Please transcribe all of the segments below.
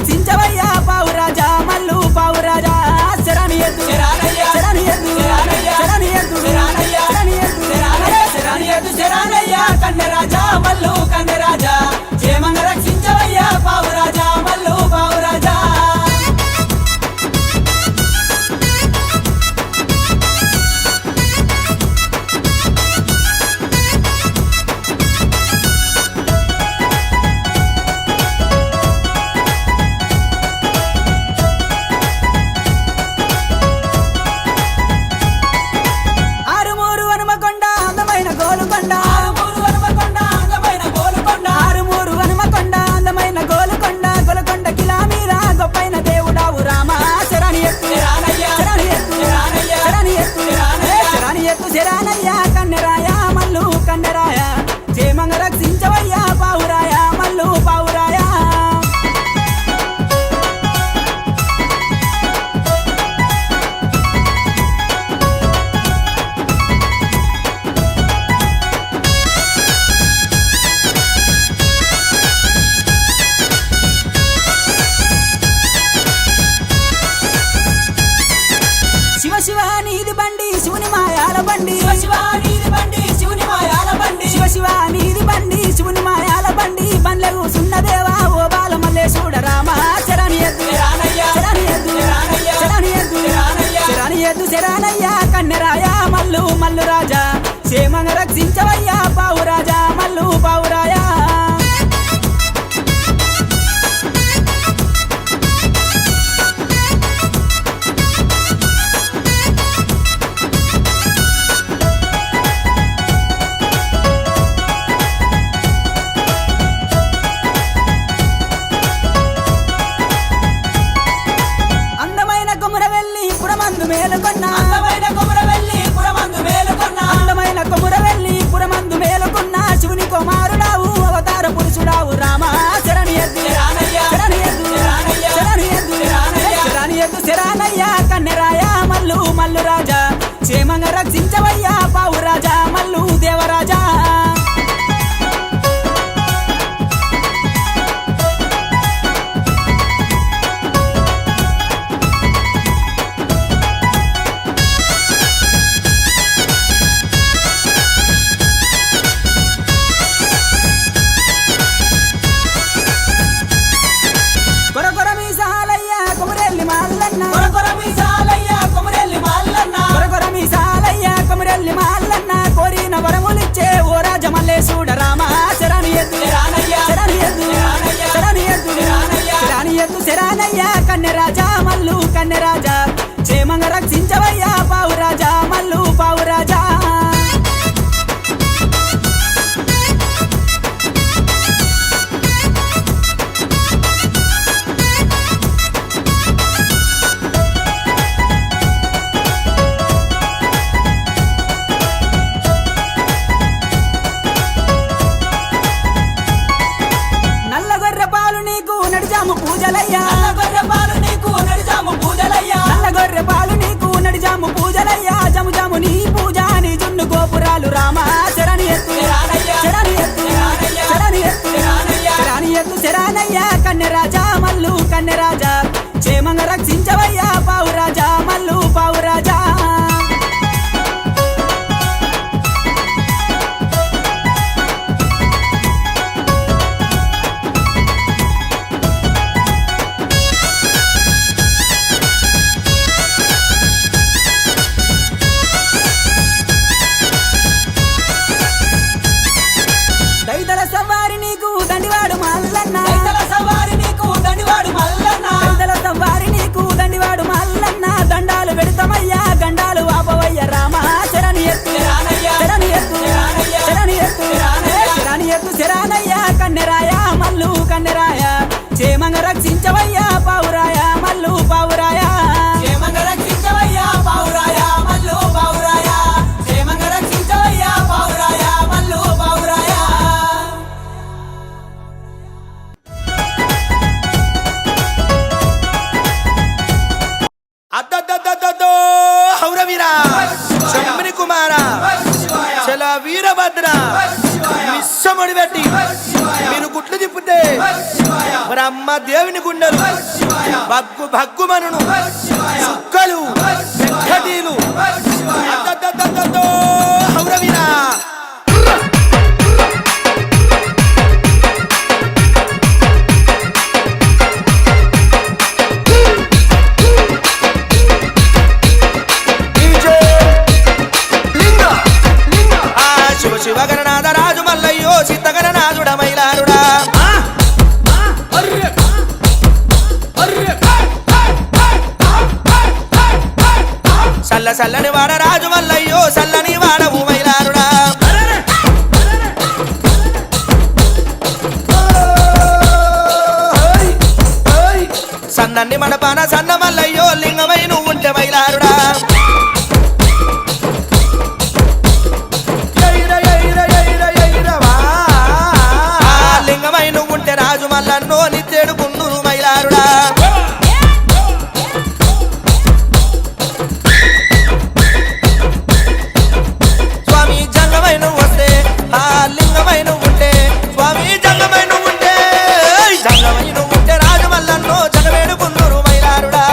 రక్షించవయ్యా పావురాజా మల్లు పావురాజా శరణి ఎద్దు శరణి ఎద్దు శరణి ఎద్దు శరణి ఎద్దు శరణయ్యా కన్నెరాజా మల్లు కన్నెరాజా క్షేమంగా రక్షించవయ్యా పావురాజా మల్లు పావురాజా శరణయ్యా కన్నెరాయా మల్లు కన్నెరాయా క్షేమంగా రక్షించవయ్యా పావురాయా మల్లు పావురాయా శివ శివ నీది బండి శివుని మాయాల బండి శివ నీది బండి శివుని మాయాల బండి శివ నీది బండి శివుని మాయాల బండి బండ్ల కూసున్న దేవా ఓ బాల మల్లేశుడ రామ శరణి ఎద్దు శరణి ఎద్దు శరణి ఎద్దు శరణి ఎద్దు శరణయ్యా కన్నెరాయా మల్లు మల్లు రాజా క్షేమంగా రక్షించవయ్యా పావురాజా మల్లు పావురాయా శివుని కుమారుడావు అవతార పురుషుడావు రామ శరణి ఎద్దు శరణి ఎద్దు శరణి ఎద్దు శరణి ఎద్దు శరణయ్యా కన్నెరాయా మల్లు మల్లు రాజా క్షేమంగా రక్షించవయ్యా పావురాజా మల్లు దేవరాజా కోరిన వరములిచ్చే ఓ రాజ మల్లేశుడ రామ శరణి ఎద్దు శరణి ఎద్దు శరణి ఎద్దు శరణి ఎద్దు శరణయ్యా కన్నెరాజా మల్లు కన్నెరాజా క్షేమంగా రక్షించవయ్యా పావురాజా మల్లు పావురాజా పూజలయ్యా నల్ల గొర్రె పాలు నీకు నడిజాము పూజలయ్యా జము జము నీ పూజ నీ జున్ను గోపురాలు రామ శరణి ఎత్తు శరణి ఎత్తు శరణి ఎత్తు శరణి ఎత్తు శరణయ్యా కన్నెరాజా మల్లు కన్నెరాజా క్షేమంగా రక్షించవయ్యా పావురాజా మల్లు పావురాజా శరణయ్యా కన్నెరాయా మల్లు కన్నెరాయా క్షేమంగా రక్షించవయ్యా పావురాయా మల్లు పావురాయా క్షేమంగా రక్షించవయ్యా పావురాయా మల్లు పావురాయా క్షేమంగా రక్షించవయ్యా పావురాయా మల్లు పావురాయా అద్దద్దద్దద్దో హౌరవీరా శంభుని కుమార చల వీరభద్ర మిస్సముడి పెట్టి మీరు గుట్లు తిప్పితే మరి అమ్మ దేవుని గుండెలు భగ్గు భగ్గుమనును సుక్కలు వెంకటీలు హౌరవీరా శివగణనాథ రాజు మల్లయ్యో సిద్ధగణనాథుడ మైలారుడా సల్ల సల్లని వాడ రాజు మల్లయ్యో సల్లని వాడవు మైలారుడా సన్నన్ని మడపాన సన్న మల్లయ్యో లింగమై నువ్వు ఉంటే మైలారుడా లింగమై నువ్వు ఉంటే రాజు మల్లన్నో నిత్యేడు గుండూరు మైలారుడా స్వామి జంగమై నువ్వు వస్తే ఆ లింగమై నువ్వు ఉంటే స్వామి జంగమై నువ్వు ఉంటే జంగమై నువ్వు ఉంటే రాజు మల్లన్నో జగవేడు గుండూరు మైలారుడా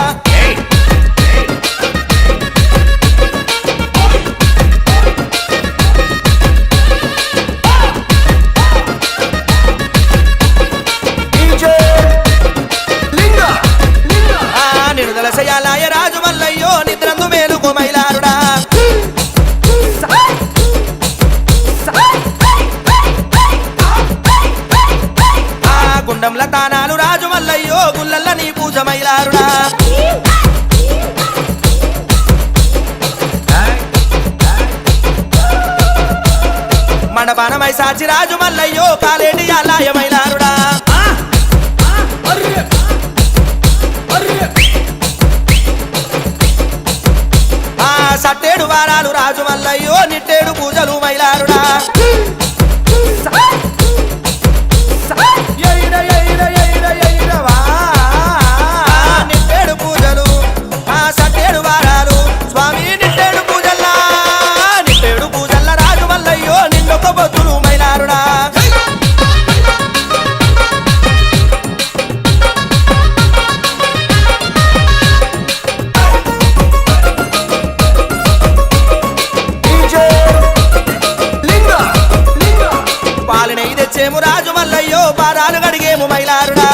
నిరుదలసయాలాయ రాజు మల్లయ్యో నిద్రందు మేలుకో మైలారుడా ఆ గుండంల తానాలు రాజు మల్లయ్యో గుల్లల్ల నీ పూజ మైలారుడా మండపానమై సాచి రాజు మల్లయ్యో కాలేటి అలాయ మైలారుడా సట్టేడు వారాలు రాజు మల్లయ్యో నిట్టేడు పూజలు మైలారుడా నిట్టేడు పూజలు సట్టేడు వారాలు స్వామి నిట్టేడు పూజల్లా నిట్టేడు పూజల్లా రాజు మల్లయ్యో నిన్నొక బొత్తులు మైలారుడా పాలనై తెచ్చేము రాజు మల్లయ్యో పాదాలు గడిగేము మైలారుడా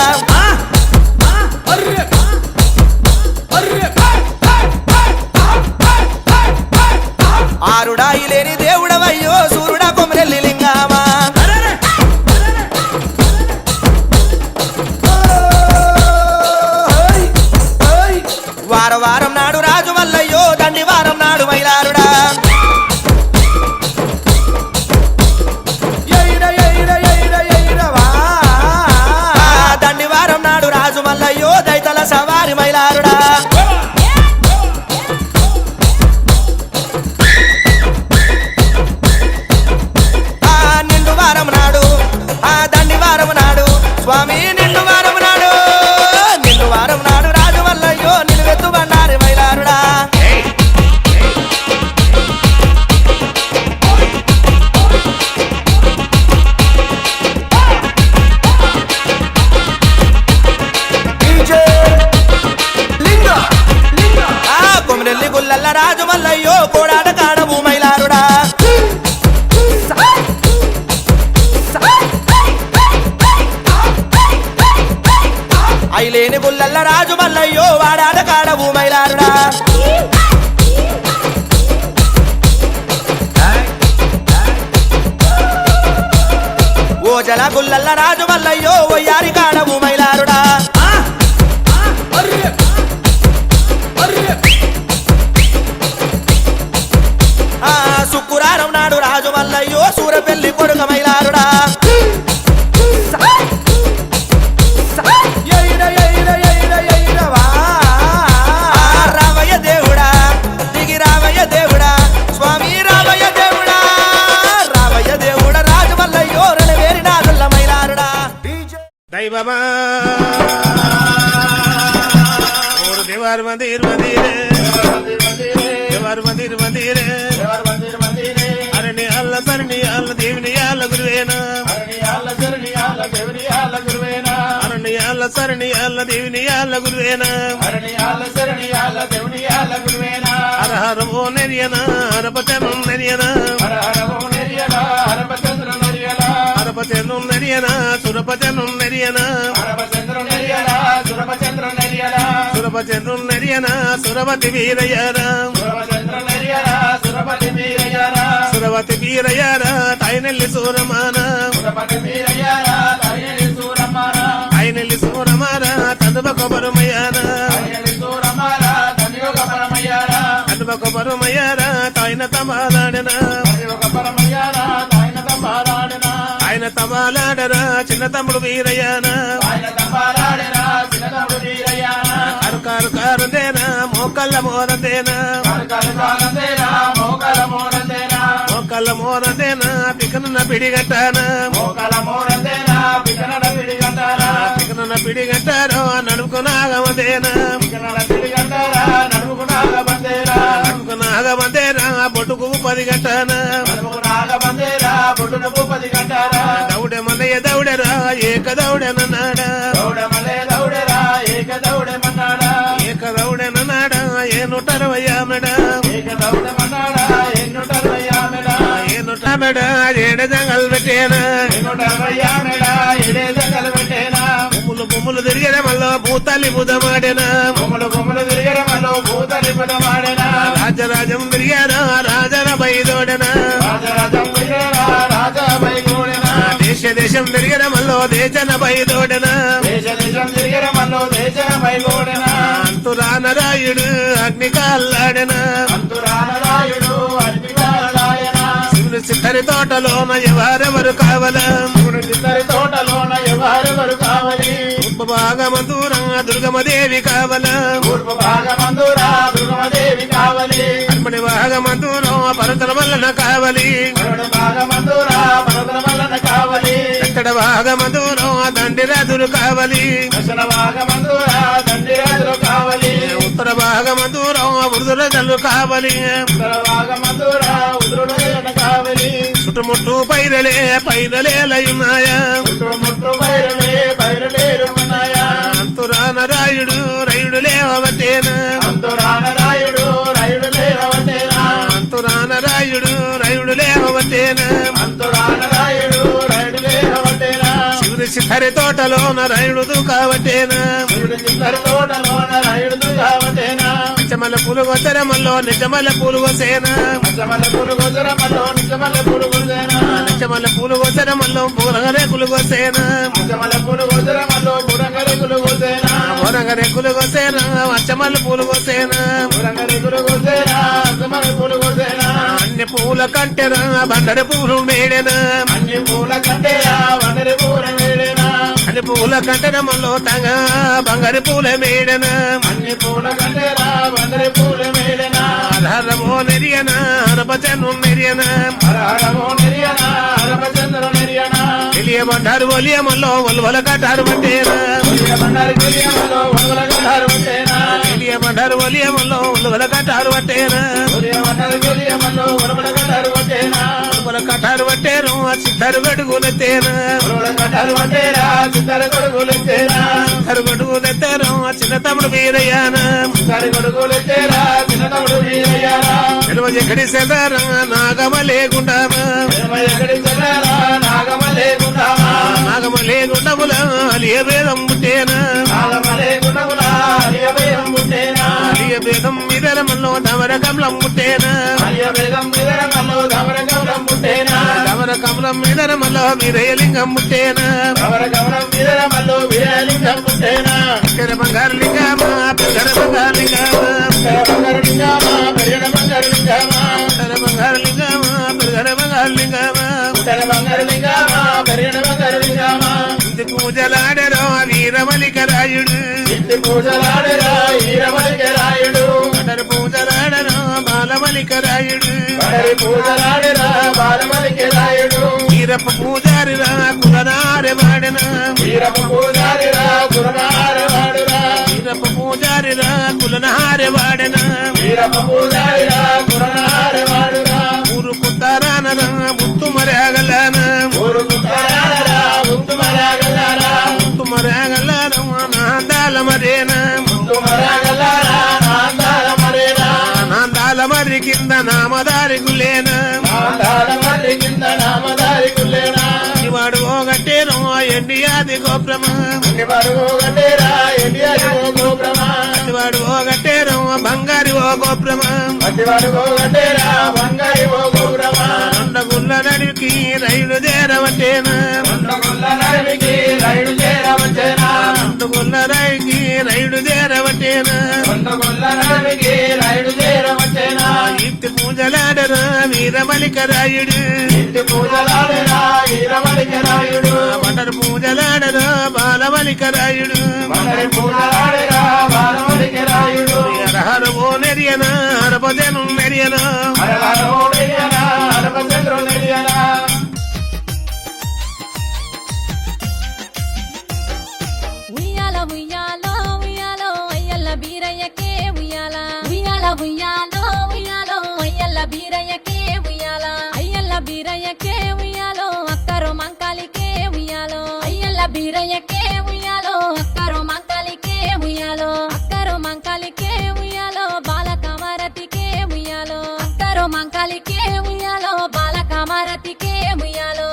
ఆరుడాయి లేని దేవుడవయ్యో సూర్యుడా కొమరెల్లి లింగామా వారం వారం నాడు రాజు మల్లయ్యో దండి వారం నాడు మైలారుడా దండి వారం నాడు రాజు మల్లయ్యో దైతల సవారి మైలారుడా నిండు వారం నాడు దండి వారం నాడు స్వామి నిండు వారం నాడు నిండు వారం నాడు రాజు మల్లయ్యో నిలువెత్తు బండారి మైలారుడా కొమరెల్లి గుల్లల్ల రాజు మల్లయ్యో కోడాట కాడవు మైలారుడా ఐలేని గుల్లల్ల రాజు మల్లయ్యో వాడాట కాడవు మైలారుడా ఓజల గుల్లల్ల రాజు మల్లయ్యో ఒయ్యారి కాడవు మైలారుడా శుక్రారం నాడు రాజు మల్లయ్యో సూరపెల్లి కొడుక మైలారుడా రామయ్య దేవుడా దిగి రామయ్య దేవుడా స్వామి రామయ్య దేవుడా రామయ్య దేవుడా రాజు మల్లయ్యో రణవేరి నాదుల్ల మైలారుడా దైవమా దేవారు మందిర్ మందిర్ ఎవరు మందిరే అరణి అల్ల సరణి అల్ల దేవుని అల్ల గురువేనా అరణి అల్ల సరణి అల్ల దేవుని అల్ల గురువేనా హరహరమో నెరియనా హరపచనం నెరియనా హరపచనం నెరియనా సురపచనం నెరియనా సురపచంద్రం నెరియనా సురవతి వీరయ్యారా సురవతి వీరయ్యారా తాయినెల్లి సూరమాన తాయినెల్లి సూరమారా తండ్రువ కొబరుమయ్యారా తండ్రువ కొబరుమయ్యారా తాయిన తమాలాడనా ఆయన తమాలాడరా చిన్న తమ్ముడు వీరయ్యానా కారు కారు దేనా మోకల్ల మోరందేనా మోకల్ల మోరందేనా పికనున్న పిడిగట్టానా పికనున్న పిడిగట్టారో నడుపుకునాగమదేనా నడుపుకునాగమందేనా బొట్టుకు 10 గంటానా దౌడే మల్లయ్య దౌడరా ఏక దౌడెనన్నాడా ఏక దౌడెనన్నాడా ఏనుటరవయ్యామెడా ఏనుటమెడా ఏడ జంగల్ పెట్టేనా బొమ్ములు తిరిగిన మళ్ళీ భూతాలి బుధమాడేనా రాజరాజం తిరిగారా రాజర బైదోడెనా దేశం తిరిగిన మళ్ళీ దేశన బైదోడెనా అంతురానరాయుడు అగ్ని కాళ్ళాడెనా శివుని చిత్తరి తోటలోన ఎవరెవరు కావాలా పూర్వ భాగమందూరా దుర్గమదేవి కావాలా అర్మణి భాగమందూరా పరతల వల్లన కావాలి ఎక్కడ భాగమందూరా దండిరాజులు కావాలి ఉత్తర భాగమందూరా వృదురజలు కావాలి చుట్టుముట్టు పైరలేలయున్నాయా అంతురానరాయుడు రైడు లేవటేనా అంతురానరాయుడు రైడు లేవటేనా శివుడి శిఖరి తోటలోన రైడు కావటేనా నిజమల పూలు గొద్దరమల్లో నిజమల పూలు గోసేనా నిజమల పూలు గొద్దరమల్లో పూరగరేకులు గోసేనా పూరగరేకులు గోసేనా అచ్చమల్ల పూలు గోసేనా అన్ని పూల కంటెనా బండరి పూలు మేడెనా అన్ని పూల కంటెనమల్లో తంగ బంగారు పూల మేడెనా హరహరమో నెరియనా హరపచను నెరియనా తెలియ బండారు ఒలియమల్లో ఒల్వల కట్టారు పట్టేనా తెలియ బండారు ఒలియమల్లో ఒల్వల కట్టారు పట్టేనా ఒల్వల కట్టారు పట్టేరు సిద్ధరు గడుగులెత్తేనా సిద్ధరు గడుగులెత్తారు చిన్న తమ్ముడు వీరయ్యానా ఎక్కడి సెదరా నాగమ లేకుండామా నాగమ లేకుండముల అలియ భేదం పుట్టేనా అలియ భేదం మిదరమల్లో ధవర కమలం పుట్టేనా ధవర కమలం మిదరమల్లో వీరయలింగం పుట్టేనా పెద్దర బంగారు లింగమా పెద్దర బంగారు లింగమా పెద్దర బంగారు లింగమా పెద్దర బంగారు లింగమా ఇంటి పూజలాడరో వీరమలికరాయుడు అటరు పూజలాడరో బాలమలికరాయుడు వీరప్ప పూజారిరా కులనారె వాడనా వీరప్ప పూజారిరా కులనారె వాడనా ఊరు కుత్తారానరా ముత్తు మరేగలానా ముత్తు మరేగలారా నాందాల మరేనా నాందాల మరి కింద నామదారి గులేనా వాడు ఓగట్టేను ఎండియాది గోప్రమా వాడు ఓగట్టేను బంగారి ఓ గోప్రమా రెండు గుళ్ళ నడికి రైలు చేరవట్టేనా రెండు గుళ్ళ రైకి రైలు చేరవట్టేనా ఇంటి పూజలాడరా వీరమలికరాయుడు మండల పూజలాడరా బాలమలికరాయుడు హరహరవో నెరియనా హరపదను నెరియనా ఉయ్యాల ఉయ్యాలో ఉయ్యాలో అయ్యల్ల బీరయ్యకే ఉయ్యాల ఉయ్యాల ఉయ్యాలో ఉయ్యాలో అయ్యల్ల బీరయ్యకే ఉయ్యాల అయ్యల్ల బీరయ్యకే ఉయ్యాలో అక్కరో మంకాలికే ఉయ్యాలో అయ్యల్ల బీరయ్యకే ఉయ్యాలో అక్కరో మంకాలికే ఉయ్యాలో అక్కరో మంకాలికే ఉయ్యాలో బాలకామారతికే ఉయ్యాలో అక్కరో మంకాలికే ఉయ్యాలో బాలకామారతికే ఉయ్యాలో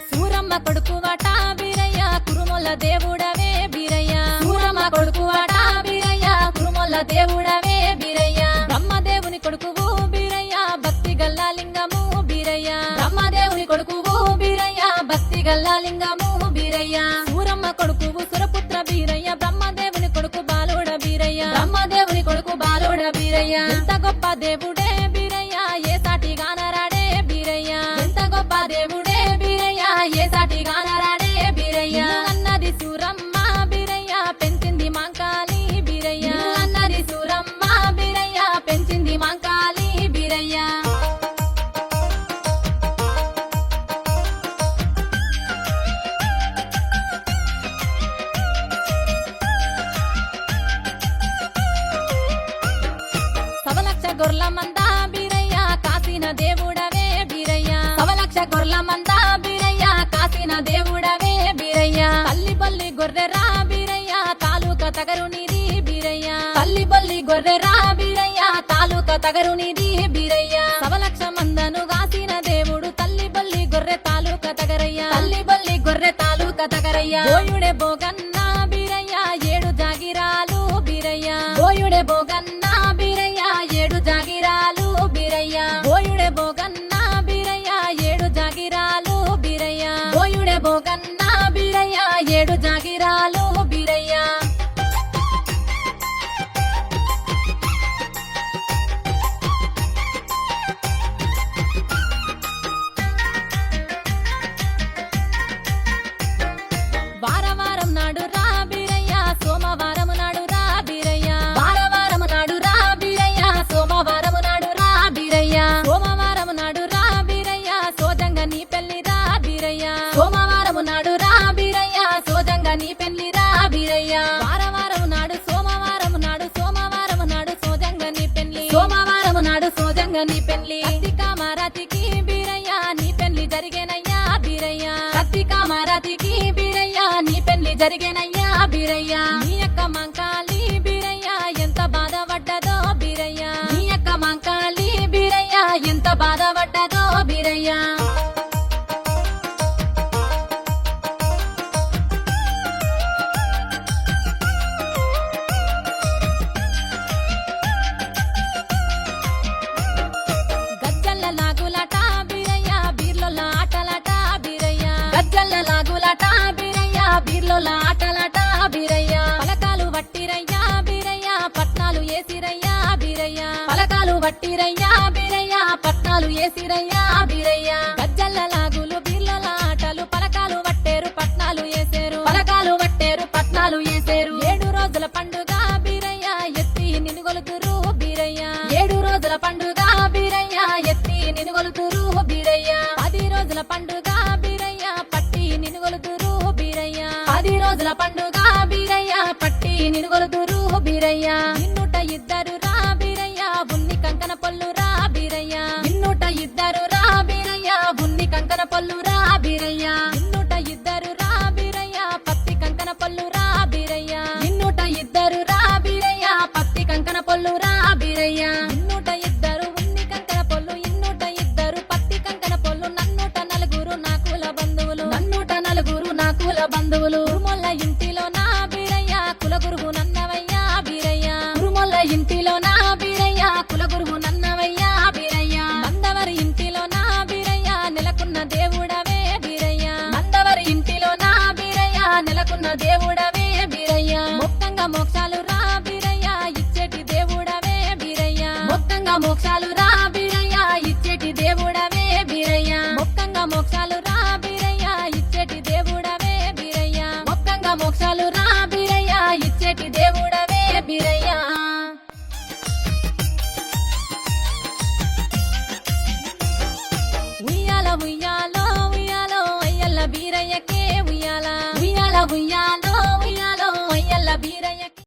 సూరమ్మ కొడుకు వాట బీరయ్య కురుమొల్ల దేవుడవే బీరయ్య సూరమ్మ కొడుకు వాట బీరయ్య కురుమొల్ల దేవుడవే బీరయ్య బ్రహ్మదేవుని కొడుకువు బీరయ్య భక్తి గల్లా లింగము బీరయ్య బ్రహ్మదేవుని కొడుకువు బీరయ్య భక్తి గల్లా లింగము బీరయ్య సూరమ్మ కొడుకువు సురపుత్ర బీరయ్య బ్రహ్మదేవుని కొడుకు బాలుడ బీరయ్య బ్రహ్మదేవుని కొడుకు బాలుడ బీరయ్య ఎంత గొప్ప దేవుడే బీరయ్య ఏ సాటి గానరాడే బీరయ్య ఎంత గొప్ప దేవుడే బీరయ్య ఏ సాటి గానరాడే బీరయ్య అన్నది సూరమ్మ బీరయ్య పెంచింది మాంకాలి బీరయ్య అన్నది సూరమ్మ బీరయ్య పెంచింది మాంకాలి బీరయ్య సవలక్ష గొర్ల మంద బీరయ్య కాసిన దేవుడవే బీరయ్య సవలక్ష గొర్ల మంద బీరయ్య కాసిన దేవుడవే బీరయ్య తల్లి బల్లి గొర్రెరా బీరయ్య తాలూకా తగరునిది బీరయ్య తల్లి బల్లి గొర్రెరా బీరయ్య తాలూకా తగరునిది బీరయ్య సవలక్ష మందను కాసిన దేవుడు తల్లి బల్లి గొర్రె తాలూకా తగరయ్య తల్లి బల్లి గొర్రె తాలూకా తగరయ్య బోయుడే బోగన్న బీరయ్య ఏడు జాగిరాలు బీరయ్య బోయుడే బోగన్న బీరయ్య ఏడు జాగిరాలు బీరయ్య బోయుడే బోగన్న బీరయ్య ఏడు జాగిరాలు బీరయ్య బోయుడే బోగన్న బీరయ్య ఏడు జాగిరాలు బీరయ్య వారవారం నాడు రా బీరయ్య సోమవారం నాడు రా బీరయ్య వారవారం నాడు రా బీరయ్య సోమవారం నాడు రా బీరయ్య సోమవారం నాడు రా బీరయ్య సోజంగా నీ పెళ్లి రా బీరయ్య సోమవారం నాడు రా బీరయ్య సోజంగా నీ పెళ్లి రా బీరయ్య వారవారం నాడు సోమవారం నాడు సోమవారం నాడు సోజంగా నీ పెళ్లి సోమవారం నాడు సోజంగా నీ పెళ్లి కామారతికి బీరయ్య నీ పెళ్లి జరిగేనయ్యా బీరయ్య కామారతికి బీరయ్య నీ పెళ్లి జరిగేనయ్యా బీరయ్య నీ యొక్క మంకాలి బీరయ్య ఎంత బాధపడ్డదో బీరయ్య నీ యొక్క మంకాలి బీరయ్య ఎంత బాధపడ్డదో బీరయ్య గజ్జల్ల లాగులట బీరయ్య బీర్ల ఆటలట బీరయ్య గజ్జల్ల లాగులట బీరయ్య బీర్ల ఆటలట బీరయ్య పలకాలు వట్టిరయ్యా బీరయ్య పట్నాలు ఏసిరయ్యా బీరయ్య పలకాలు వట్టిరయ్యా బీరయ్య పట్నాలు ఏసిరయ్యా బీరయ్య గజ్జల్ల లాగులు బీర్ల ఆటలు పలకాలు వట్టేరు పట్నాలు ఏసేరు పలకాలు వట్టేరు పట్నాలు ఏసేరు 7 రోజుల పండుగ బీరయ్య ఎత్తి నిన్ను గొలుతురు బీరయ్య 7 రోజుల పండుగ బీరయ్య ఎత్తి నినుగొలుతురు బీరయ్య 10 రోజుల పండుగ బీరయ్య పట్టి నినుగొలుతురు బీరయ్య 10 రోజుల పండుగ బీరయ్య పట్టి నినుగొలుతురు బీరయ్య నిన్నుట ఇద్దరు రా బీరయ్య ఉన్ని కంకన పొల్లు రా బీరయ్య నిన్నుట ఇద్దరు రా బీరయ్య ఉన్ని కంకన పొల్లు రా బీరయ్య నిన్నుట ఇద్దరు రా బీరయ్య పత్తి కంకన పొల్లు రా బీరయ్య నిన్నుట ఇద్దరు రా బీరయ్య పత్తి కంకన పొల్లు రా బీరయ్య నిన్నుట ఇద్దరు ఉన్ని కంకన పొల్లు ఇన్నుట ఇద్దరు పత్తి కంకన పొల్లు నన్నుట నలుగురు నా కుల బంధువులు నన్నుట నలుగురు నా కుల బంధువులు ఉరుమొల్ల ఇంటిలో నా బీరయ్య కుల గురువు నన్నవయ్యా బీరయ్య ఉరుమొల్ల ఇంటిలో నా బీరయ్య కుల గురువు నన్నవయ్యా బీరయ్య మందవరి ఇంటిలో నా బీరయ్య నెలకున్న దేవుడవే బీరయ్య మందవరి ఇంటిలో నా బీరయ్య నెలకున్న దేవుడవే బీరయ్య మొత్తంగా మోక్షాలు రా బీరయ్య ఇచ్చేటి దేవుడవే బీరయ్య మొత్తంగా మోక్షాలు రా బీరయ్య ఇచ్చేటి దేవుడవే బీరయ్య మొత్తంగా మోక్షాలు రా బీరయ్య ఇచ్చేటి దేవుడవే బీరయ్య మొత్తంగా మోక్షాలు రా బీరయ్య ఇచ్చేటి దేవుడవే బీరయ్య ఉయ్యాల ఉయ్యాలో ఉయ్యాలో అయ్యల్ల బీరయ్యకే ఉయ్యాల ఉయ్యాల ఉయ్యాలో ఉయ్యాలో అయ్యల్ల బీరయ్యకే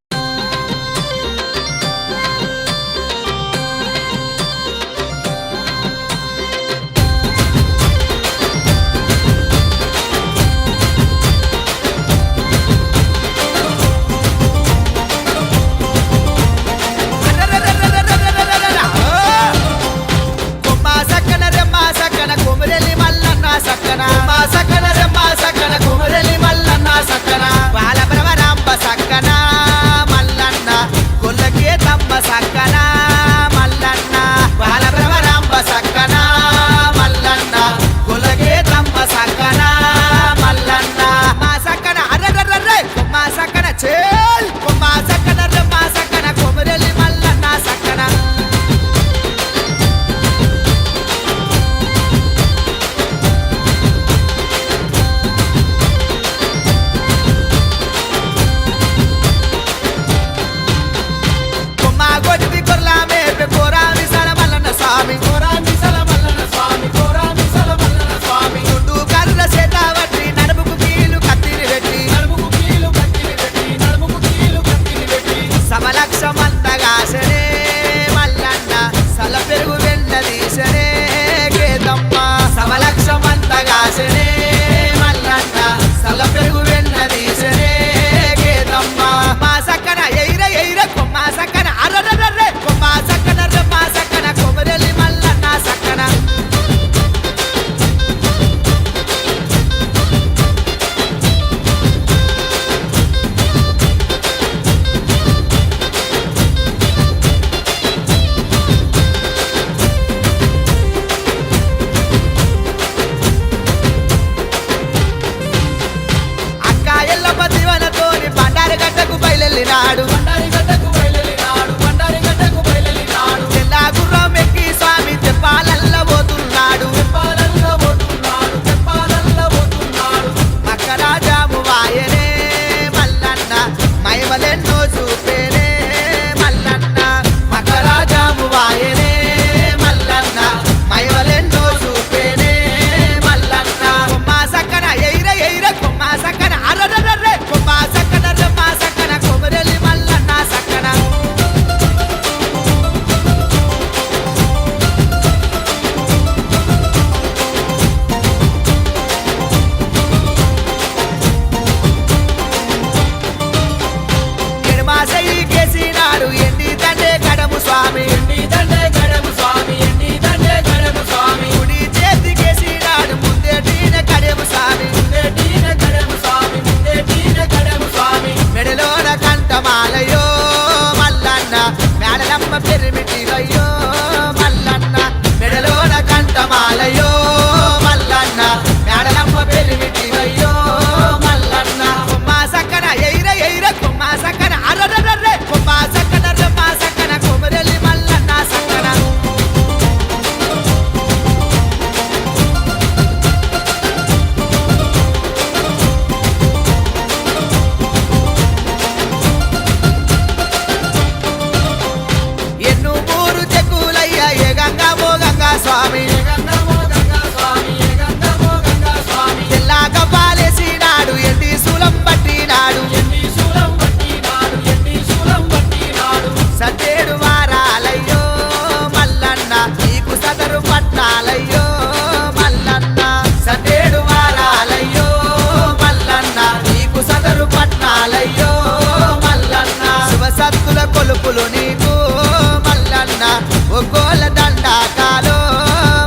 ఒగ్గోల దండాకాలు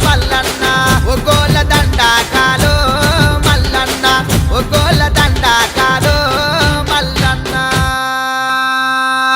మల్లన్న ఒగ్గోల దండాకాలు మల్లన్న ఒగ్గోల దండాకాలు మల్లన్న.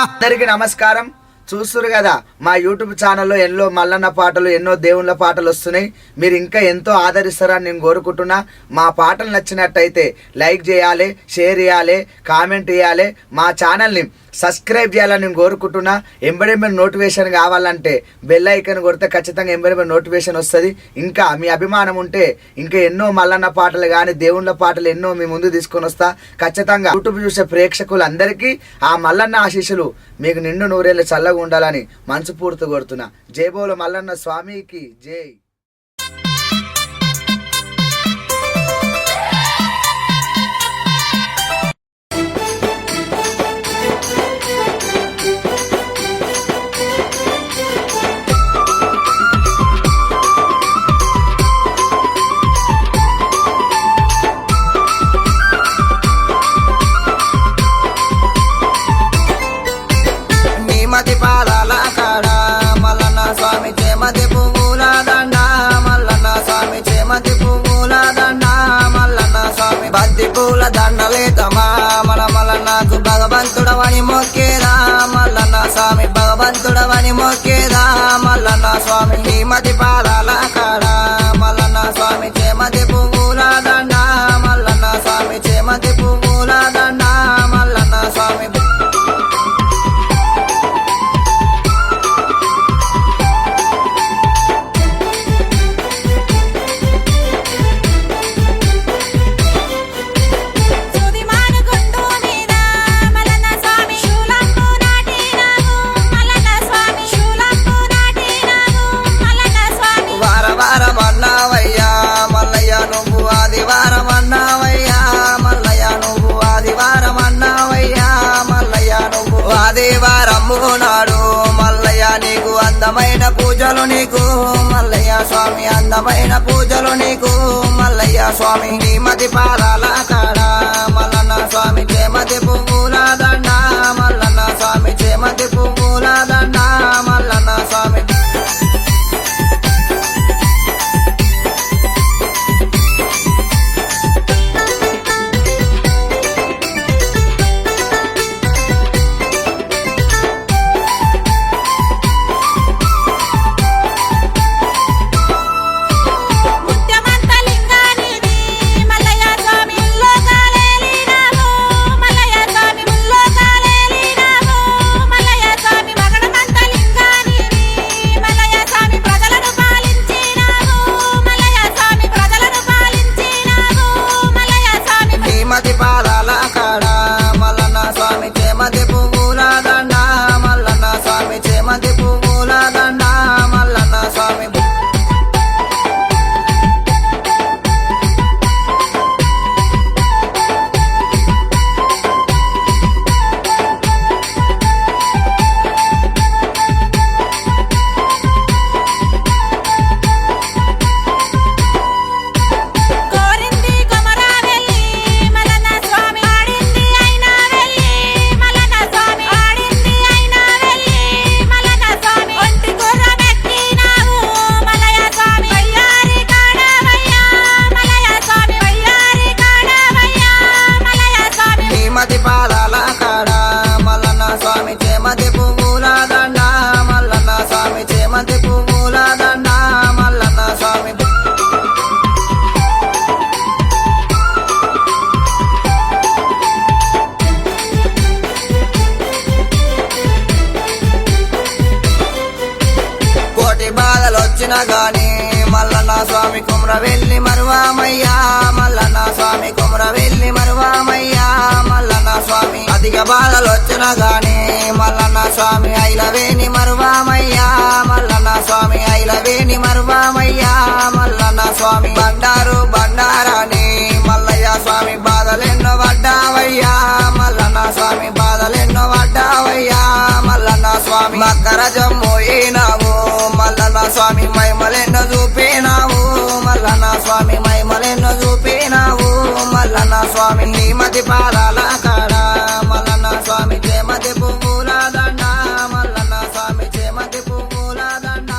అందరికీ నమస్కారం. చూస్తున్నారు కదా మా యూట్యూబ్ ఛానల్లో ఎన్నో మల్లన్న పాటలు ఎన్నో దేవుళ్ళ పాటలు వస్తున్నాయి. మీరు ఇంకా ఎంతో ఆదరిస్తారని నేను కోరుకుంటున్నా. మా పాటలు నచ్చినట్టయితే లైక్ చేయాలి, షేర్ చేయాలి, కామెంట్ చేయాలి, మా ఛానల్ని సబ్స్క్రైబ్ చేయాలని నేను కోరుకుంటున్నా. ఎంబడెంబడి నోటిఫికేషన్ కావాలంటే బెల్ ఐకాన్ కొడితే ఖచ్చితంగా ఎంబడెంబడి నోటిఫికేషన్ వస్తుంది. ఇంకా మీ అభిమానం ఉంటే ఇంకా ఎన్నో మల్లన్న పాటలు కానీ దేవుళ్ళ పాటలు ఎన్నో మీ ముందు తీసుకొని వస్తా. ఖచ్చితంగా యూట్యూబ్ చూసే ప్రేక్షకులందరికీ ఆ మల్లన్న ఆశీస్సులు మీకు నిండు నూరేళ్ళు చల్లగా ఉండాలని మనస్ఫూర్తిగా కోరుతున్నా. జై బోలో మల్లన్న స్వామికి జై. మతి పాదాల కాడ మల్లన్న స్వామి చేమతి పువ్వుల దండ మల్లన్న స్వామి చేమతి పువ్వుల దండ మల్లన్న స్వామి బంతి పూల దండలేతమా మన మల్లన్నకు భగవంతుడవని మొక్కేదా మల్లన్న స్వామి భగవంతుడవని మొక్కేదా మల్లన్న స్వామి నీ మతి పాదాల కాడ మల్లన్న స్వామి చేమతి పువ్వుల దండ మల్లన్న స్వామి చేమతి పువ్వుల దండ మల్లన్న స్వామి ఆదివారము నాడు మల్లయ్య నీకు అందమైన పూజలు నీకు మల్లయ్య స్వామి అందమైన పూజలు నీకు మల్లయ్య స్వామి నీ మతి పాదాల కాడ మల్లన్న స్వామి చేమతి పువ్వుల దండ మల్లన్న స్వామి చేమతి పువ్వుల దండ మల్లన్న స్వామి వచ్చినా గాని మల్లన్న స్వామి కుమ్రవెల్లి మరువామయ్యా మల్లన్న స్వామి కుమ్రవెల్లి మరువామయ్యా మల్లన్న స్వామి అధిక బాధలు వచ్చినా గాని మల్లన్న స్వామి ఐలవేని మరువామయ్యా మల్లన్న స్వామి ఐలవేని మరువామయ్యా మల్లన్న స్వామి బండారు బండారాని మల్లయ్య స్వామి బాధలెన్నో పడ్డావయ్యా మల్లన్న స్వామి బాధలెన్నో పడ్డావయ్యా మల్లన్న స్వామి మకర జమ్మోయినావు మల్లన్న స్వామి మైమలెన్నో చూపినావు మల్లన్న స్వామి మైమలెన్నో చూపినావు మల్లన్న స్వామి నీ మతి పాదాల కాడ మల్లన్న స్వామి చేమతి పువ్వుల దండ మల్లన్న స్వామి చేమతి పువ్వుల దండ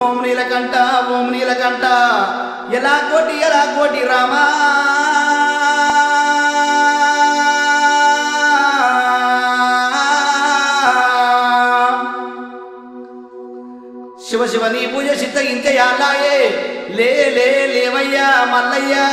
ఓం నీలకంఠ ఓం నీలకంఠ ఎలా కోటి రామా శివ శివ నీ పూజ చిత్తగించయాలాయే లేవయ్యా మల్లయ్యా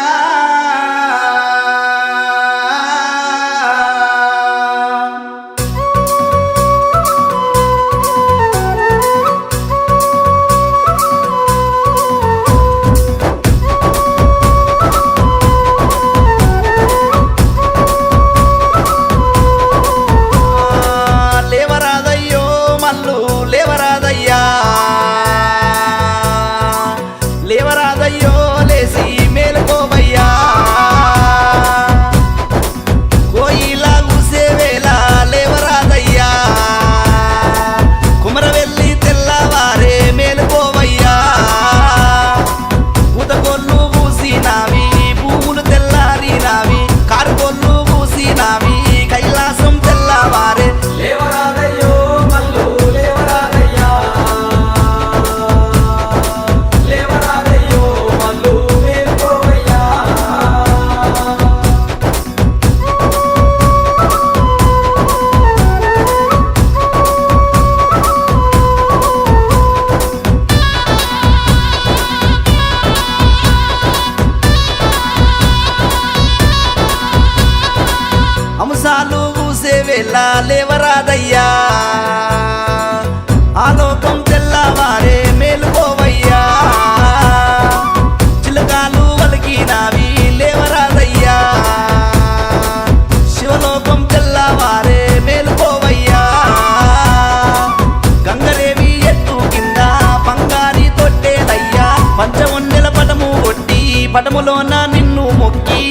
అంశాలు ఊసే వేళ లేవరాదయ్యా ఆలోకం తెల్లవారే మేలుకోవయ్యా చిలకాలు వలికినావి లేవరాదయ్యా శివలోకం తెల్లవారే మేలుకోవయ్యా గంగరేవి ఎత్తు కింద బంగారి తొట్టేలయ్యా పంచవన్నెల పటము కొట్టి పటములోన నిన్ను మొక్కి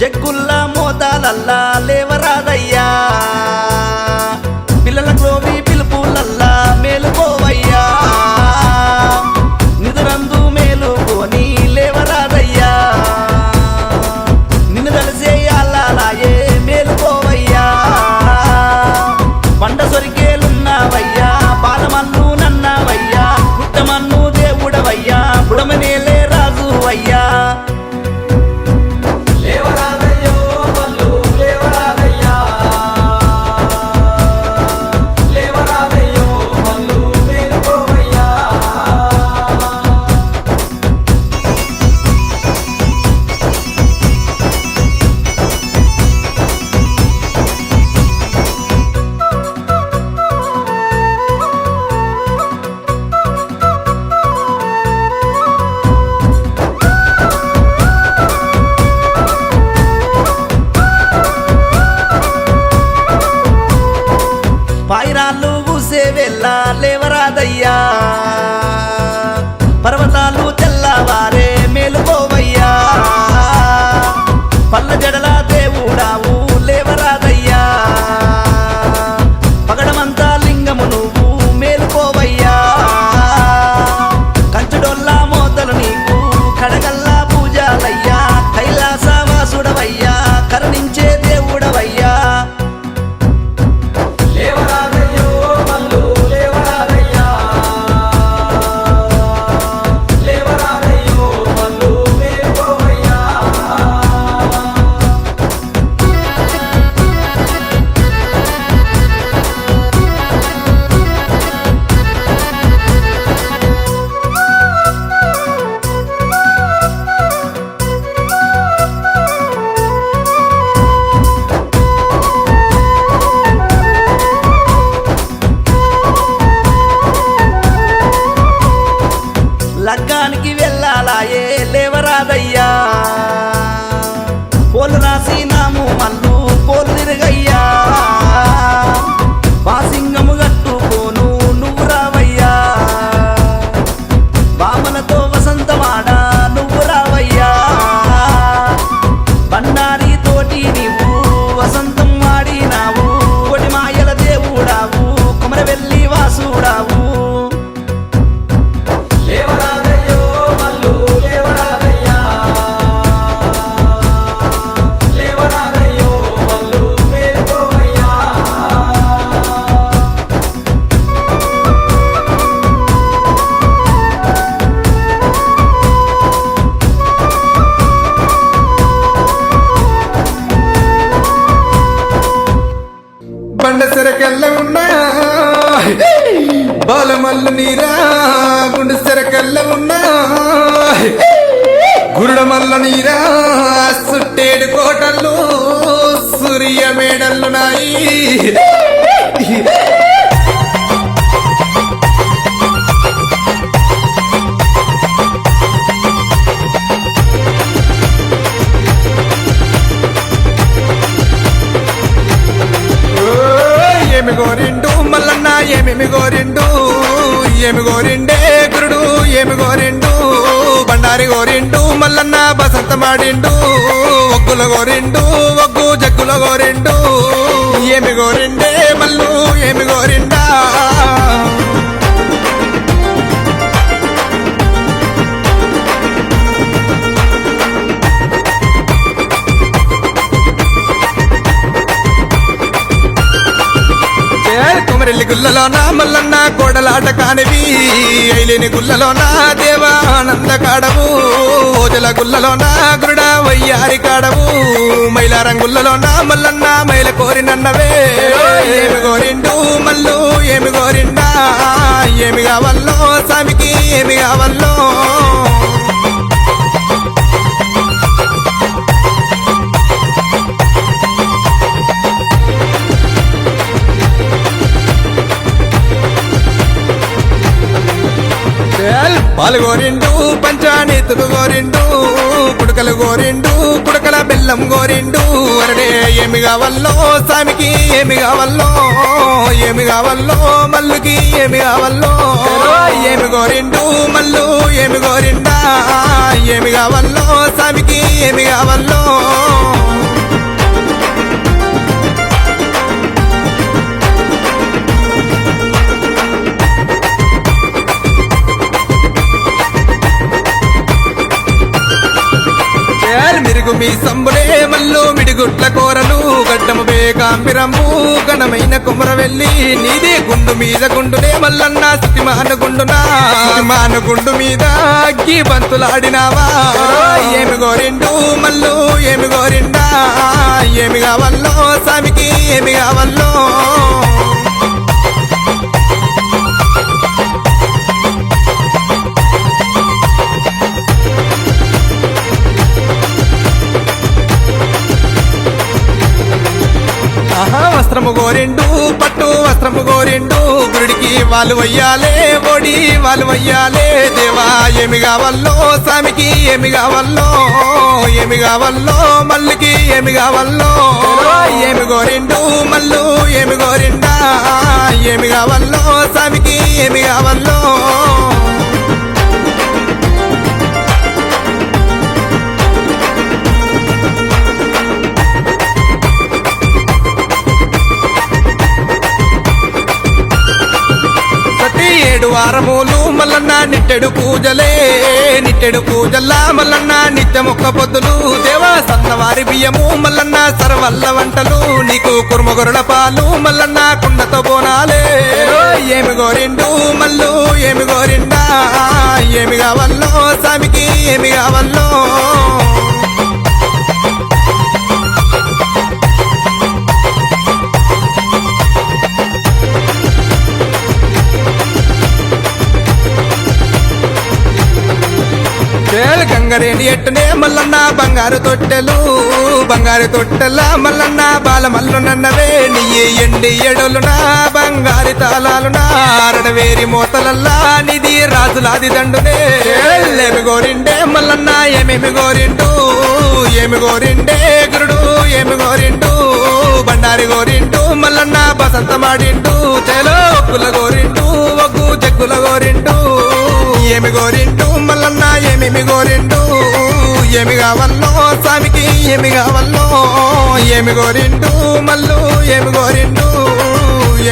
జగ్గుల్లా మోతాలల్లా లేవరాదయ్యా పిల్లల గ్లోబీ పిలుపులల్లా మేలుకోవయ్యా నిదురందు మేలుకొని లేవరాదయ్యా నిన్ను తలసేయాలాయే మేలుకోవయ్యా పంట సొరికేలున్నావయ్యా పాలమల్లు నన్నావయ్యా పుట్టమన్ను దేవుడవయ్యా బుడమనేలే రాజు అయ్యా పాయిరాళ్ళు ఊసే వెళ్ళ లేవరాదయ్యా పర్వతాలు తెల్లవారే మేలుకోవయ్యా పల్ల జడల దేవుడావు లేవరాదయ్యా పగడమంతా లింగము నువ్వు మేలుకోవయ్యా కంచుడొల్లా మోతలు నీకు కడగల్లా పూజాలయ్యా కైలాసవాసుడవయ్యా కరుణించే దేవుడవయ్యా లగ్గానికి వెళ్ళాలాయే లేవరాదయ్యా పోలు రాసి నాము మల్లు పోలు తిరగయ్యా తోటి నీవు వసంతం వాడినావు కోటి మాయల దేవుడావు కొమర వెళ్ళి వాసుడావు లేవరాదయ్యో మల్లు లేవరాదయ్యా లేవరాదయ్యో మల్లు మేలుకోవయ్యా బండ సెరకల్ల ఉన్నా బాలమల్లు నీరా గుండె సెరకల్ల ఉన్నా గురుడ మల్ల నీరా సుట్టేడు కోటలు సూర్య మేడల్లు నాయి ఏమి గోరిండు మల్లన్న ఏమేమి గోరిండు ఏమి గోరిండే గురుడు ఏమి గోరిండు బండారి గోరిండు మల్లన్న బసంత మాడిండు ఒగ్గుల గోరిండు ఒగ్గు జగ్గుల గోరిండు ఏమి గోరిండే మల్లు ఏమి గోరిండా కుమరెల్లి గుల్లలోన మల్లన్న కోడలాట కానివి ఐలేని గుల్లలోన దేవా ఆనంద కాడవు ఓజల గుల్లలోన గురుడ వయ్యారి కాడవు మైలారం గుల్లలోన మల్లన్న మైల కోరినన్నవే ఏమి గోరిండు మల్లు ఏమి గోరిండా ఏమి కావల్లో స్వామికి ఏమి కావల్లో పాలు గోరిండు పంచానీతులు గోరిండు కుడకలు గోరిండు కుడకల బెల్లం గోరిండు అరడే ఏమి కావల్లో స్వామికి ఏమి కావల్లో ఏమి కావల్లో మల్లుకి ఏమి కావల్లో ఏమి గోరిండు మల్లు ఏమి గోరిండా ఏమి కావల్లో స్వామికి ఏమి కావల్లో మిరుగు మీ సంబులే మల్లు మిడిగుట్ల కోరలు గడ్డము బేకాంబిరము ఘనమైన కుమర వెళ్ళి నీదే గుండు మీద గుండునే మల్లన్న సిటిమాన గుండునా మాన గుండు మీద అగ్గి బంతులాడినావా ఏమి గోరిండు మల్లు ఏమి గోరిండా ఏమి కావల్లో స్వామికి ఏమి కావల్లో వస్త్రము గోరిండు పట్టు వస్త్రము గోరిండు గురుడికి వాళ్ళు వయ్యాలే ఓడి వాళ్ళు వయ్యాలే దేవా ఏమి కావల్లో స్వామికి ఏమి కావల్లో ఏమి కావల్లో మల్లుకి ఏమి కావల్లో ఏమి గోరిండు మల్లు ఏమి గోరిండా ఏమి కావల్లో స్వామికి ఏమి కావల్లో ఏడు వారములు మల్లన్న నిట్టెడు పూజలే నిట్టెడు పూజల్లా మల్లన్న నిత్య మొక్క పొద్దులు దేవా సన్నవారి బియ్యము మల్లన్న సరవల్ల వంటలు నీకు కుర్మగొరల పాలు మల్లన్న కుండతో బోనాలే ఏమి గోరిండు మల్లు ఏమి గోరిండా ఏమి కావల్లో స్వామికి ఏమి కావల్లో గంగరేణి ఎట్టునే మల్లన్న బంగారు తొట్టెల మల్లన్న బాల మల్లునన్నవే నీ ఎండి ఎడలునా బంగారి తాళాలునా అరడవేరి మోతలల్లా నిధి రాజులాది దండునే ఏమి గోరిండే మల్లన్న ఏమేమి గోరిండు ఏమి గోరిండే గురుడు ఏమి గోరిండు బండారి గోరిండు మల్లన్న బసంత మాడిండు చేలో ఒగ్గుల గోరిండు ఒగ్గు జగ్గుల గోరిండు ఏమి గోరిండు మల్లన్న ఏమేమి గోరిండు ఏమి కావాలో స్వామికి ఏమి కావాలో ఏమి కోరిండు మల్లు ఏమి కోరిండు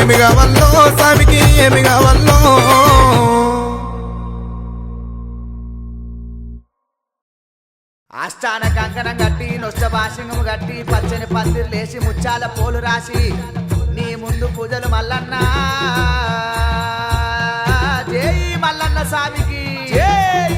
ఏమి కావాలో స్వామికి ఏమి కావాలో ఆస్థాన కంకణం కట్టి నొష్ట భాషింగము కట్టి పచ్చని పందిరు లేసి ముచ్చాల పోలు రాసి నీ ముందు పూజలు మల్లన్న జై మల్లన్న స్వామికి జై.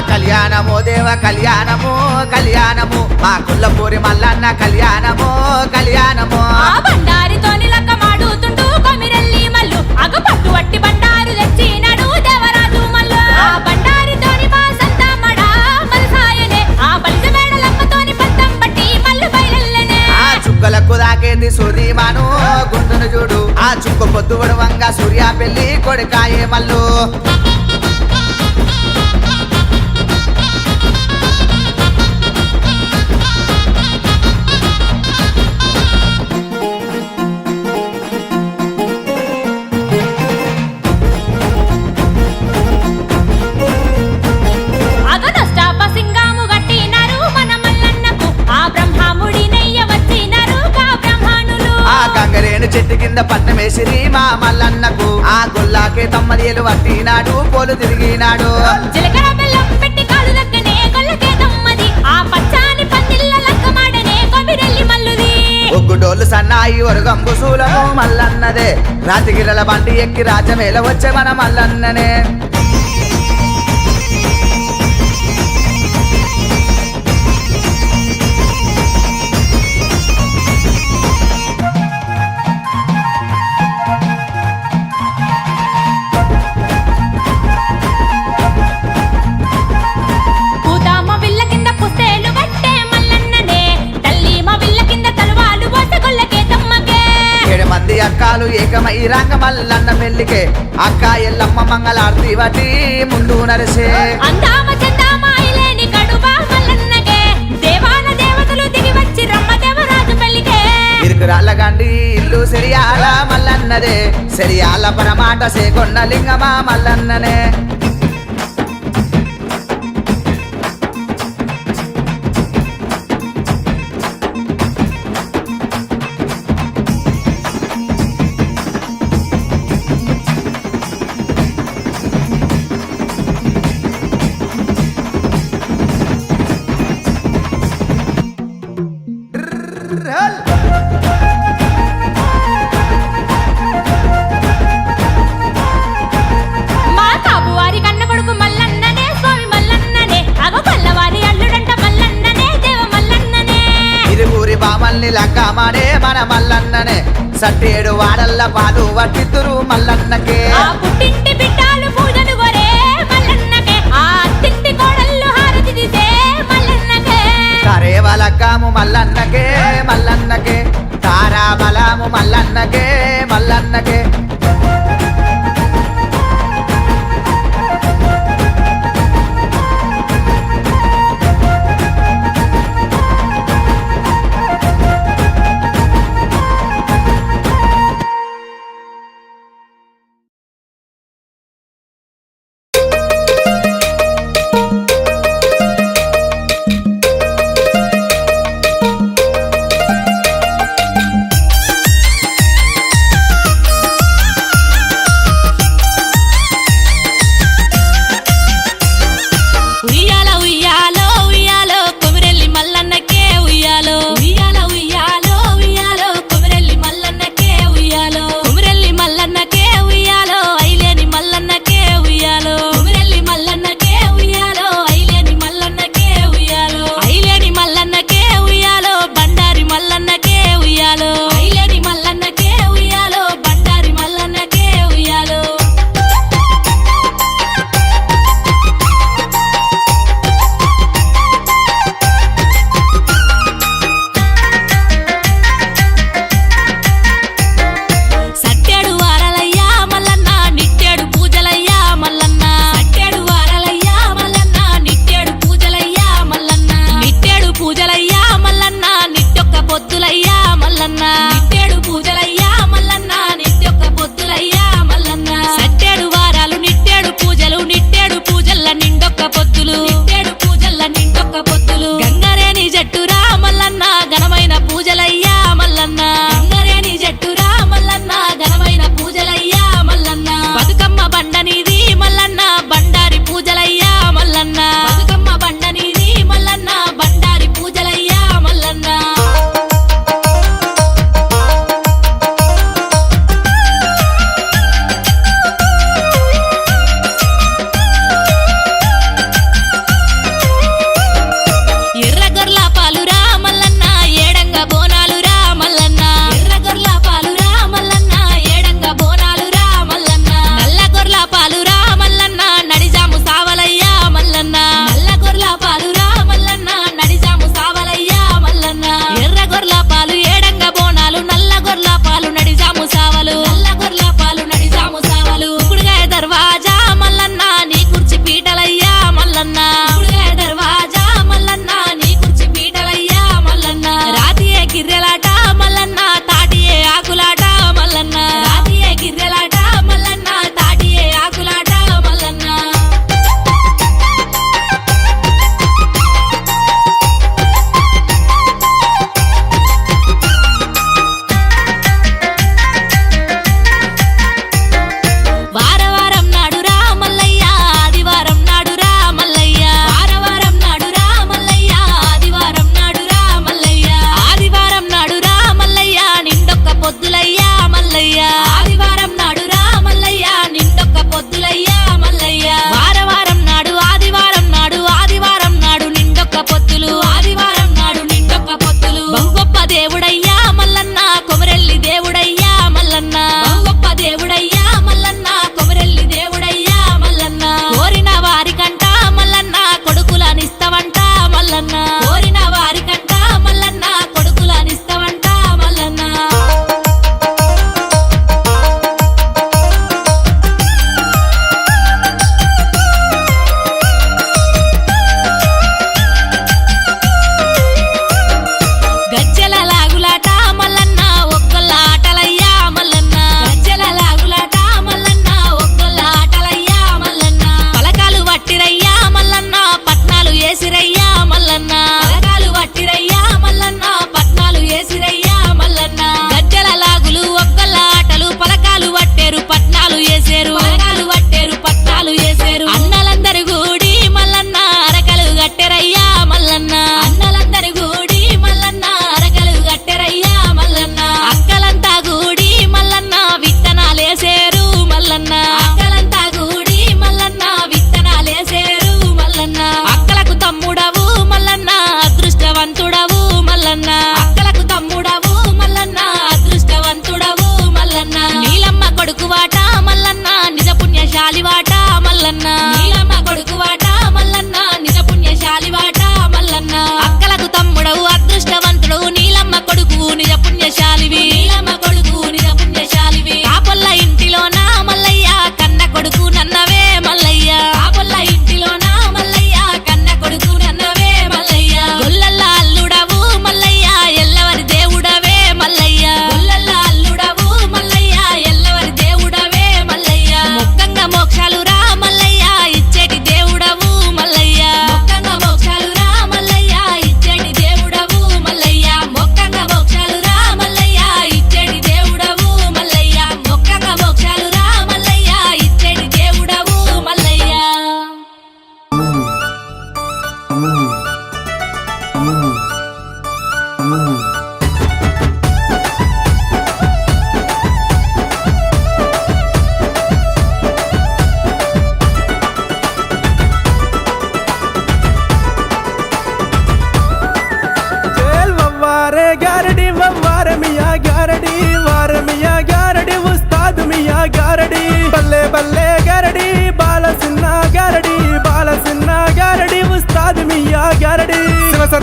కళ్యాణము దేవ కళ్యాణము కళ్యాణము మా కుల్లపూరి మల్లన్న కళ్యాణము కళ్యాణము ఆ బండారితోని లక్క మాడుతుంటూ కొమిరెల్లి మల్లు అగ పట్టు వట్టి బండారు తెచ్చినాడు దేవరాజు మల్లు ఆ బండారితోని మా సంతమ్మడా మలసాయనే ఆ బలిజ మేడలమ్మతోని పంతం పట్టి మల్లు బయలెల్లనే ఆ చుక్కలకు దాకేది సూర్యమాను గుండును చూడు ఆ చుక్క పొద్దువడు వంగ సూర్య పెళ్లి కొడుకాయే మల్లు చెట్టు కింద పట్నం వేసిరి మా మల్లన్నకు ఆ గొల్లాకే తమ్మదియలు పట్టినాడు పోలు తిరిగినాడు జీలకర్ర బెల్లం పెట్టి కాలు లక్కనే గొల్లకే తమ్మది ఆ పచ్చాని పందిళ్ళ లక్క మాడనే కొమిరెల్లి మల్లుది ఒగ్గుడోళ్ళు సన్నాయి ఒరుగంబు సూలను మల్లన్నదే రాతిగిరల బండి ఎక్కి రాజమేల వచ్చే మన మల్లన్ననే అక్కాలు ఏకమై రంగ మల్లన్న పెళ్లికే అక్క ఎల్లమ్మ మంగళార్తి వటి ముందు నరసే అందామ చందామాయిలేని కడుబా మల్లన్నకే దేవాన దేవతలు దిగి వచ్చి రమ్మ దేవరాజు పెళ్లికే ఇరుకురాళ్ళ గండి ఇల్లు సెరియాల మల్లన్నదే సెరియాల పరమాట సేకొండ లింగమా మల్లన్ననే మా కాబువారి కన్న కొడుకు మల్లన్ననే స్వామి మల్లన్ననే అగ పల్లవారి అల్లుడంట మల్లన్ననే దేవ మల్లన్ననే ఇరువురి బామల్ని లక్కమాడే మన మల్లన్ననే సట్టేడు వాడల్ల పాలు వట్టిద్దురు మల్లన్నకే ఆ పుట్టింటి బిడ్డలు పూజలు గొరే మల్లన్నకే ఆ అత్తింటి కోడళ్ళు హారతి తీసే మల్లన్నకే కరేవలక్కము మల్లన్నకే మల్లన్నకే తారా బలము మల్లన్నకే మల్లన్నకే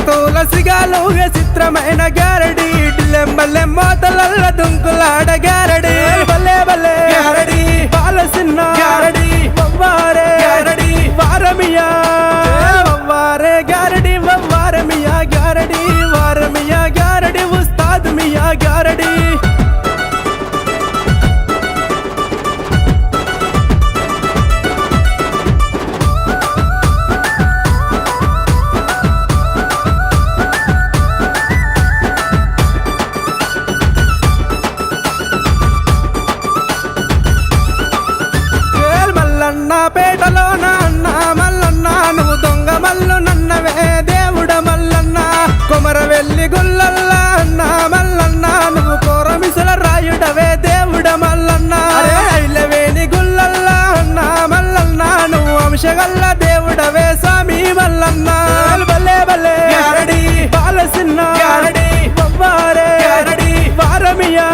తులసిగాలు చిత్రమైన గారడి డిల్లెంబల్లె మోతలల్ల దుంకులాడ గారడి బల్లే బల్లే గారడి బాలసిన్న గారడి వవ్వారే గారడి వారమియా వవ్వారే గారడి వవ్వారమియా గారడి వారమియా గారడి ఉస్తాద్ మియా గారడి పేటలో అన్న మల్లన్న నువ్వు దొంగ మల్లు నన్నవే దేవుడ మల్లన్న కొమర వెళ్ళి గుల్లల్ల అన్న మల్లన్న నువ్వు కోరమిసల రాయుడవే దేవుడ మల్లన్న ఐలవేని గుల్లల్ల అన్న మల్లన్న నువ్వు అంశగల్ల దేవుడవే స్వామి మల్లన్న బల్లే బల్లే గారడి బాలసిన్న గారడి వవ్వారే గారడి వారమియా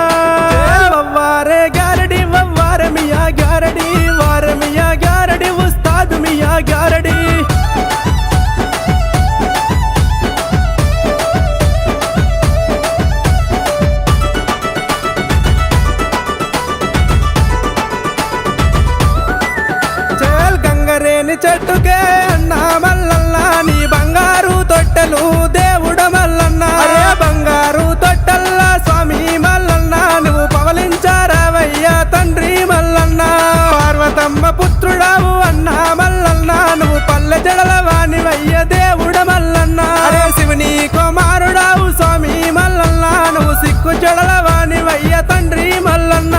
వవ్వారే గారడి వవ్వారమియా గారడి వారమియా గారడి ఉస్తాద్ మియా గారడి చేల్ గంగరేని చెట్టుకే అన్న మల్లన్న నీ బంగారు తొట్టెలు దేవుడ మల్లన్న బంగారు తొట్టెల్ల స్వామి మల్లన్న నువ్వు పవలించారావయ్యా తండ్రి మల్లన్న పార్వతమ్మ పుత్రుడావు అన్న మల్లన్న నువ్వు పల్లె జడల వాణివయ్య దేవుడ మల్లన్న శివుని కుమారుడావు స్వామి మల్లన్న నువ్వు సిక్కు జడల వాణివయ్య తండ్రి మల్లన్న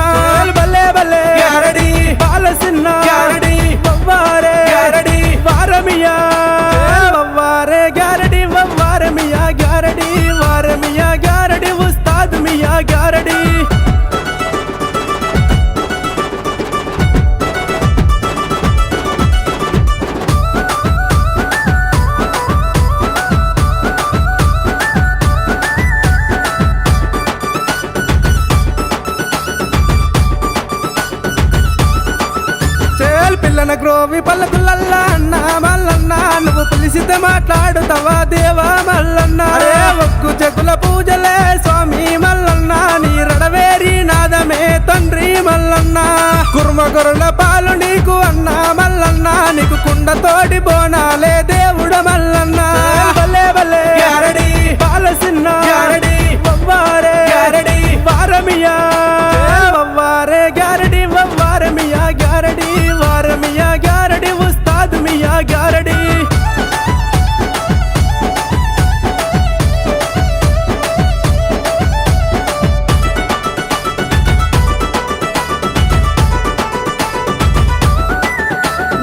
బల్లే బల్లే గారడి బాలసిన్న గారడి వవ్వారే గారడి వారమియా వవ్వారే గారడి వవ్వారమియా గారడి వారమియా గారడి ఉస్తాద్ మియా గారడి పిల్లన గ్రోవి పల్లకులల్లా అన్న మల్లన్న నువ్వు పిలిచితే మాట్లాడుతావా దేవా మల్లన్న ఒక్కు చెక్కుల పూజలే స్వామి మల్లన్న నీ రడవేరి నాదమే తండ్రి మల్లన్న కుర్మ గొర్రెల పాలు నీకు అన్న మల్లన్న నీకు కుండతోటి బోనాలే దేవుడ మల్లన్న బల్లే బల్లే గారడి బాలసిన్న గారడి వవ్వారే గారడి వారమియా వవ్వారే గారడి వవ్వారమియా గారడి వారమియా గారడి ఉస్తాద్ మియా గారడి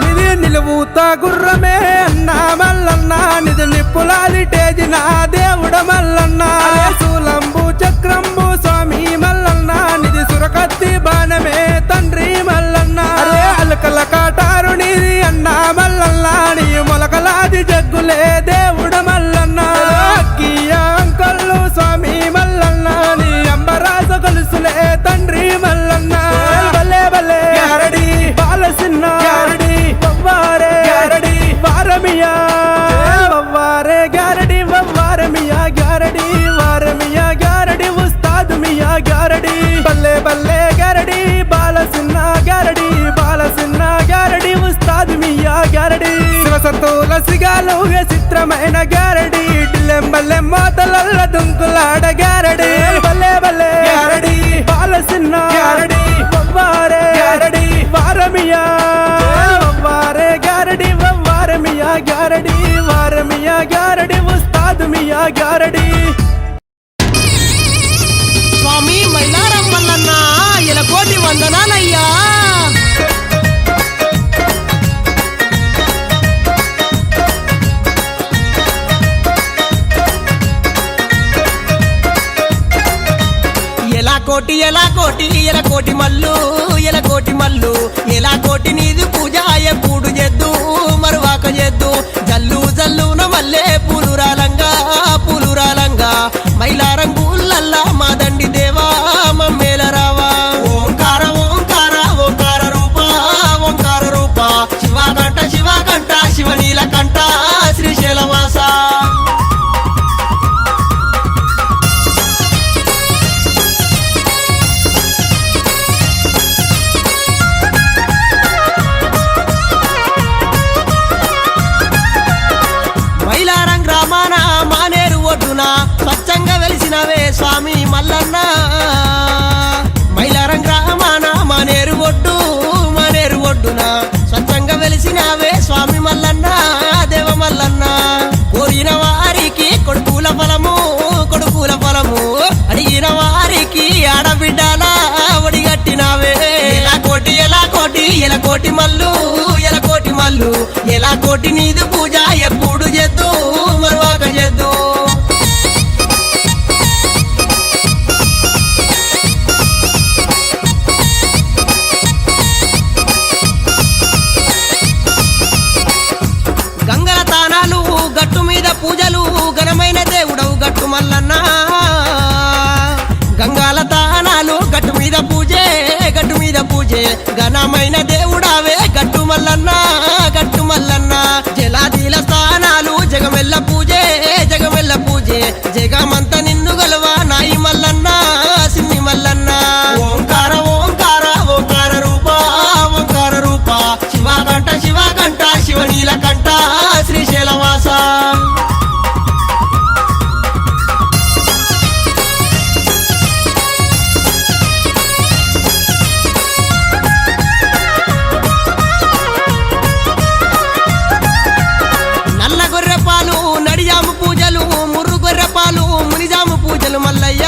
నిధి నిలువుతా గుర్రమే అన్న మల్లన్న నిధి నిప్పులాలి టేజిన దేవుడ మల్లన్న శూలంబు చక్రంబు స్వామి మల్లన్న నిధి సురకత్తి బాణమే తండ్రి మల్లన్న అలకల కాటారు నీది అన్న మల్లన్న నీ మొలకలాది జగ్గులే దేవుడ మల్లన్న అక్కియ అంకల్లు స్వామి మల్లన్న నీ అంబరాస గొలుసులే తండ్రి మల్లన్న బల్లే బల్లే గారడి బాలసిన్న గారడి వవ్వారే గారడి వారమియా వవ్వారే గారడి వవ్వారమియా గారడి వారమియా గారడి ఉస్తాద్ మియా గారడి బల్లే బల్లే గారడి బాలసిన్న గారడి బాలసిన్న గారడి ఉస్తాద్ మియా గారడి తులసిగాలు చిత్రమైన గారడి డిల్లెంబల్లె మోతలల్ల దుంకులాడ గారడి బల్లే బల్లే గారడి బాలసిన్న గారడి వవ్వారే గారడి వారమియా వవ్వారే గారడి వవ్వారమియా గారడి వారమియా గారడి ఉస్తాద్ మియా గారడి స్వామి మైలారం మల్లన్న ఇలా కోటి వందనాలయ్యా ఎలా కోటి మల్లు ఎలా కోటి మల్లు ఎలా కోటి నీది పూజ ఎప్పుడు చేద్దు మరువాక చేద్దు జల్లు జల్లున మల్లె పూలురాలంగా మైలారంగుల్లల్లా మా దండి దేవా మమ్మేల రావా ఓంకార ఓంకార ఓంకార రూప శివకంఠ శివనీల కంఠ శ్రీశైలవాస మల్లన్న మైలారం గ్రామాన మానేరు ఒడ్డున స్వచ్ఛంగా వెలిసినావే స్వామి మల్లన్న దేవ మల్లన్న కోరిన వారికి కొడుకుల ఫలము అడిగిన వారికి ఆడబిడ్డల ఒడిగట్టినావే ఎలా కోటి మల్లు ఎలా కోటి నీదు పూజ ఎప్పుడు చేద్దు మరువాక చేద్దు గంగల తానాలు గట్టు మీద పూజలు ఘనమైన దేవుడవు గట్టు మల్లన్న గంగాల తానాలు గట్టు మీద పూజే ఘనమైన దేవుడావే గట్టు మల్లన్న జలాదీల స్థానాలు జగమెల్ల పూజే జగమంత నిన్ను గలవా నాయి మల్లన్న సిన్ని మల్లన్న ఓంకార రూప శివకంఠ శివనీలకంఠ శ్రీశైలవాస మునిజాము పూజలు మల్లయ్య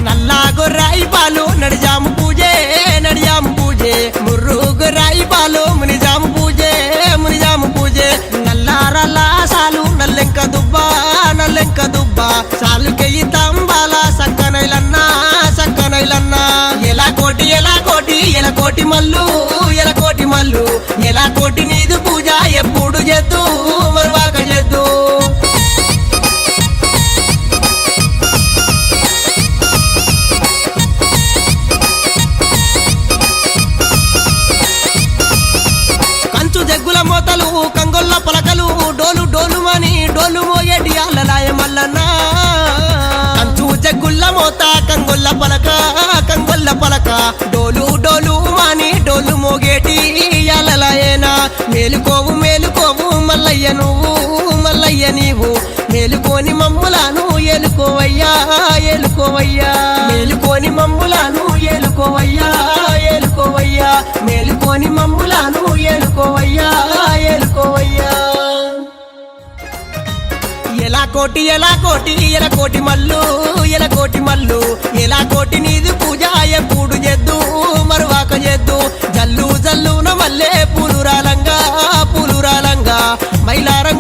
నల్లా గొర్రాయి పాలు నడిజాము పూజే ముర్రు గొర్రాయి పాలు మునిజాము పూజే నల్లారల్లా సాలు నల్లెంక దుబ్బ సాలుకెయ్యి తంబాల సక్కనైలన్నా ఎలా కోటి మల్లు ఎలా కోటి నీదు పూజ ఎప్పుడు చేద్దు మరువాక చేద్దు జగ్గుల మోతలు కంగొల్ల పలకలు డోలు మని డోలు మోయేటి అల్లలాయ మల్లన్న కంచు జగ్గుల్ల మోత కంగొల్ల పలక డోలు మాని డోలు మోగేటి అల్లలాయనా మేలుకోవు మల్లయ్య నీవు మేలుకోని మమ్ములాను ఏలుకోవయ్యా మేలుకోని మమ్ములాను ఏలుకోవయ్యా మేలుకోని మమ్ములాను ఏలుకోవయ్యా ఎలా కోటి మల్లు ఎలా కోటి నీది పూజ ఎప్పుడు చేద్దు మరువాక చేద్దు జల్లున మల్లె పూలు రాలంగా మైలారం